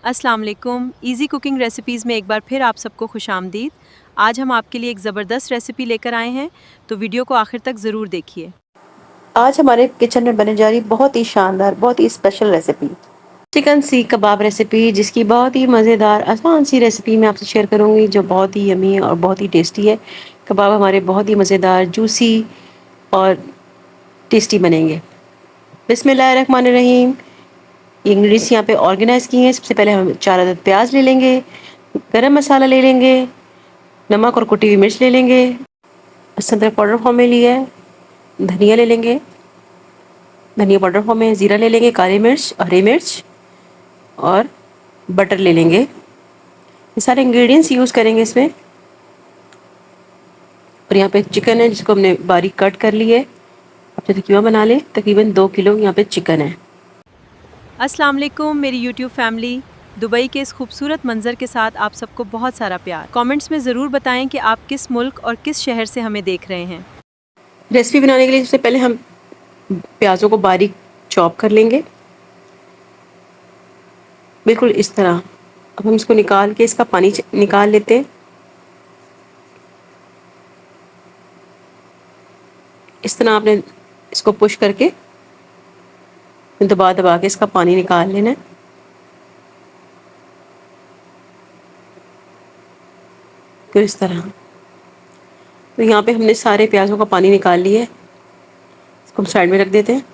अस्सलाम वालेकुम। Easy cooking recipes में एक बार फिर आप सबको खुशामदीद। आज हम आपके लिए एक ज़बरदस्त रेसिपी लेकर आए हैं, तो वीडियो को आखिर तक ज़रूर देखिए। आज हमारे किचन में बनने जा रही बहुत ही शानदार, बहुत ही स्पेशल रेसिपी चिकन सीख कबाब रेसिपी, जिसकी बहुत ही मज़ेदार आसान सी रेसिपी मैं आपसे शेयर करूंगी, जो बहुत ही यमी और बहुत ही टेस्टी है। कबाब हमारे बहुत ही मज़ेदार, जूसी और टेस्टी बनेंगे। बिस्मिल्लाहिर्रहमानिर्रहीम। ये इंग्रेडिएंट्स यहाँ पे ऑर्गेनाइज किए हैं। सबसे पहले हम 4 अदद प्याज ले लेंगे, गरम मसाला ले लेंगे, नमक और कुटी हुई मिर्च ले लेंगे, अदरक पाउडर फॉर्म में लिया है, धनिया ले लेंगे, धनिया पाउडर फॉर्म में ज़ीरा ले लेंगे, काली मिर्च, हरी मिर्च और बटर ले लेंगे। ये सारे इंग्रेडिएंट्स यूज़ करेंगे इसमें। और यहाँ पे चिकन है जिसको हमने बारीक कट कर ली है। आप चाहे कीमा बना लें। तकरीबन 2 किलो यहाँ पे चिकन है। अस्सलाम वालेकुम मेरी यूट्यूब फैमिली। दुबई के इस खूबसूरत मंजर के साथ आप सबको बहुत सारा प्यार। कमेंट्स में ज़रूर बताएं कि आप किस मुल्क और किस शहर से हमें देख रहे हैं। रेसिपी बनाने के लिए सबसे पहले हम प्याज़ों को बारीक चॉप कर लेंगे, बिल्कुल इस तरह। अब हम इसको निकाल के इसका पानी निकाल लेते हैं। इस तरह आपने इसको पुश करके दबा दबा के इसका पानी निकाल लेना है। फिर इस तरह। तो यहाँ पे हमने सारे प्याज़ों का पानी निकाल लिया है। इसको हम साइड में रख देते हैं।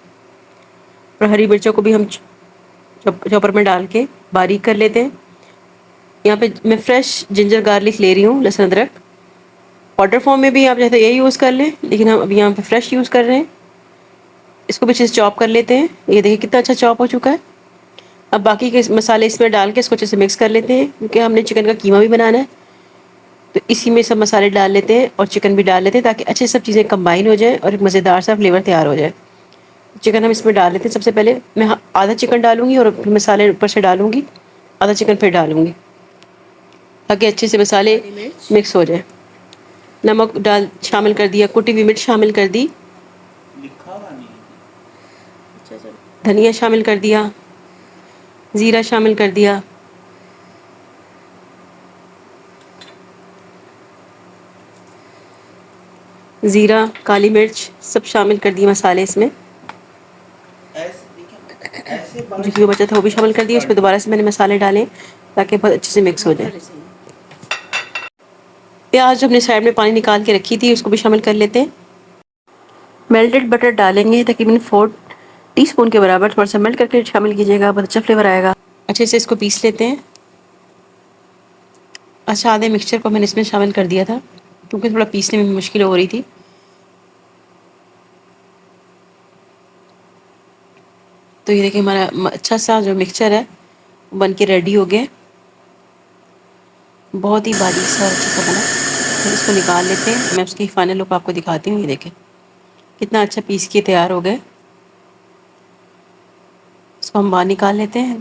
और हरी मिर्चों को भी हम चॉपर में डाल के बारीक कर लेते हैं। यहाँ पे मैं फ्रेश जिंजर गार्लिक ले रही हूँ, लहसुन अदरक। पाउडर फॉर्म में भी आप चाहे तो यही यूज़ कर लें, लेकिन हम अभी यहाँ पे फ्रेश यूज़ कर रहे हैं। इसको भी अच्छे से चॉप कर लेते हैं। ये देखिए कितना अच्छा चॉप हो चुका है। अब बाकी के मसाले इसमें डाल के इसको अच्छे से मिक्स कर लेते हैं, क्योंकि हमने चिकन का कीमा भी बनाना है। तो इसी में सब मसाले डाल लेते हैं और चिकन भी डाल लेते हैं, ताकि अच्छे सब चीज़ें कंबाइन हो जाए और एक मज़ेदार सा फ्लेवर तैयार हो जाए। चिकन हम इसमें डाल लेते हैं। सबसे पहले मैं आधा चिकन डालूंगी और फिर मसाले ऊपर से डालूंगी, आधा चिकन फिर डालूंगी, ताकि अच्छे से मसाले मिक्स हो जाए। नमक डाल शामिल कर दिया, कुटी हुई मिर्च शामिल कर दी, धनिया शामिल कर दिया, ज़ीरा शामिल कर दिया, ज़ीरा, काली मिर्च सब शामिल कर दिए मसाले इसमें। जो भी बचा था वो भी शामिल कर दिया। उसमें दोबारा से मैंने मसाले डाले ताकि बहुत अच्छे से मिक्स हो जाए। प्याज जो हमने साइड में पानी निकाल के रखी थी उसको भी शामिल कर लेते हैं। मेल्टेड बटर डालेंगे तकरीबन 4 टीस्पून के बराबर। थोड़ा सा मेल्ट करके शामिल कीजिएगा, बहुत अच्छा फ्लेवर आएगा। अच्छे से इसको पीस लेते हैं। अच्छा, आधे मिक्सचर को मैंने इसमें शामिल कर दिया था, क्योंकि थोड़ा पीसने में मुश्किल हो रही थी। तो ये देखिए हमारा अच्छा सा जो मिक्सचर है बन के रेडी हो गया। बहुत ही बारीक सा अच्छा सा बना। फिर इसको निकाल लेते हैं। मैं उसकी फाइनल लुक आपको दिखाती हूँ। ये देखें कितना अच्छा पीस के तैयार हो गए। इसको हम बाहर निकाल लेते हैं।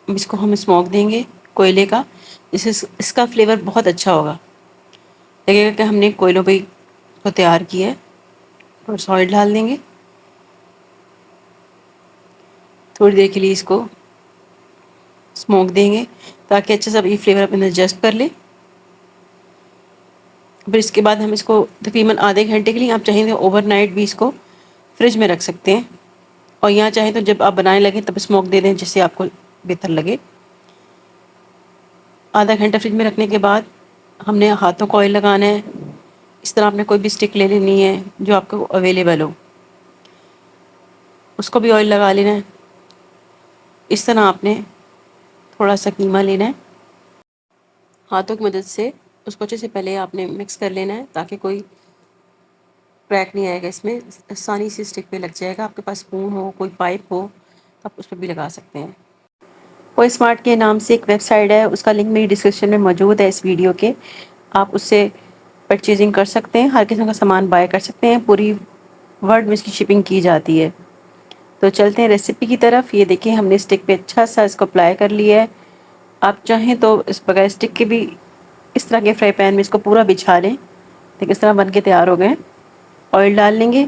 अब इसको हम स्मोक देंगे कोयले का, जिससे इसका फ्लेवर बहुत अच्छा होगा। लगेगा कि हमने कोयलों पे को तैयार किया है। और सॉइल डाल देंगे। थोड़ी देर के लिए इसको स्मोक देंगे, ताकि अच्छे से ये फ्लेवर अपने अंदर जस्ट कर ले। फिर इसके बाद हम इसको तकरीबन आधे घंटे के लिए, आप चाहें तो ओवरनाइट भी इसको फ्रिज में रख सकते हैं। और यहाँ चाहें तो जब आप बनाने लगे तब स्मोक दे दें, जिससे आपको बेहतर लगे। आधा घंटा फ्रिज में रखने के बाद हमने हाथों को ऑयल लगाना है। इस तरह आपने कोई भी स्टिक ले लेनी है जो आपको अवेलेबल हो, उसको भी ऑयल लगा लेना है। इस तरह आपने थोड़ा सा कीमा लेना है, हाथों की मदद से उसको अच्छे से पहले आपने मिक्स कर लेना है, ताकि कोई क्रैक नहीं आएगा इसमें, आसानी से स्टिक पे लग जाएगा। आपके पास स्पून हो, कोई पाइप हो, तो आप उस पर भी लगा सकते हैं। कोई स्मार्ट के नाम से एक वेबसाइट है, उसका लिंक मेरी डिस्क्रिप्शन में मौजूद है इस वीडियो के। आप उससे परचेजिंग कर सकते हैं, हर किस्म का सामान बाय कर सकते हैं। पूरी वर्ल्ड में इसकी शिपिंग की जाती है। तो चलते हैं रेसिपी की तरफ। ये देखिए हमने स्टिक पे अच्छा सा इसको अप्लाई कर लिया है। आप चाहें तो इस बगैर स्टिक के भी इस तरह के फ्राई पैन में इसको पूरा बिछा लें। देखिए इस तरह बन के तैयार हो गए। ऑयल डाल लेंगे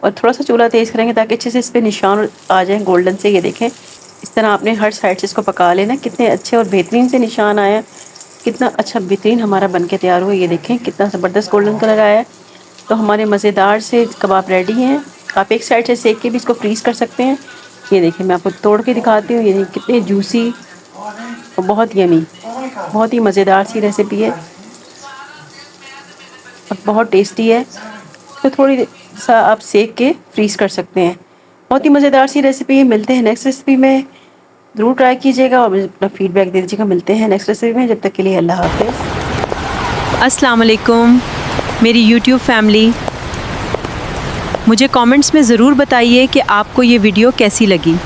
और थोड़ा सा चूल्हा तेज़ करेंगे, ताकि अच्छे से इस पर निशान आ जाए गोल्डन से। ये देखें इस तरह आपने हर साइड से इसको पका लेना। कितने अच्छे और बेहतरीन से निशान आया, कितना अच्छा बेहतरीन हमारा बन के तैयार हुआ। ये देखें कितना ज़बरदस्त गोल्डन कलर आया है। तो हमारे मज़ेदार से कबाब रेडी हैं। आप एक साइड से सेक के भी इसको फ्रीज़ कर सकते हैं। ये देखिए मैं आपको तोड़ के दिखाती हूँ। ये कितने जूसी और बहुत यमी, बहुत ही मज़ेदार सी रेसिपी है और बहुत टेस्टी है। तो थोड़ी सा आप सेक के फ्रीज़ कर सकते हैं। बहुत ही मज़ेदार सी रेसिपी है। मिलते हैं नेक्स्ट रेसिपी में, ज़रूर ट्राई कीजिएगा और मुझे अपना फीडबैक दे दीजिएगा। मिलते हैं नेक्स्ट रेसिपी में, जब तक के लिए अल्लाह हाफ़िज़। अस्सलाम वालेकुम मेरी YouTube फैमिली, मुझे कमेंट्स में ज़रूर बताइए कि आपको ये वीडियो कैसी लगी।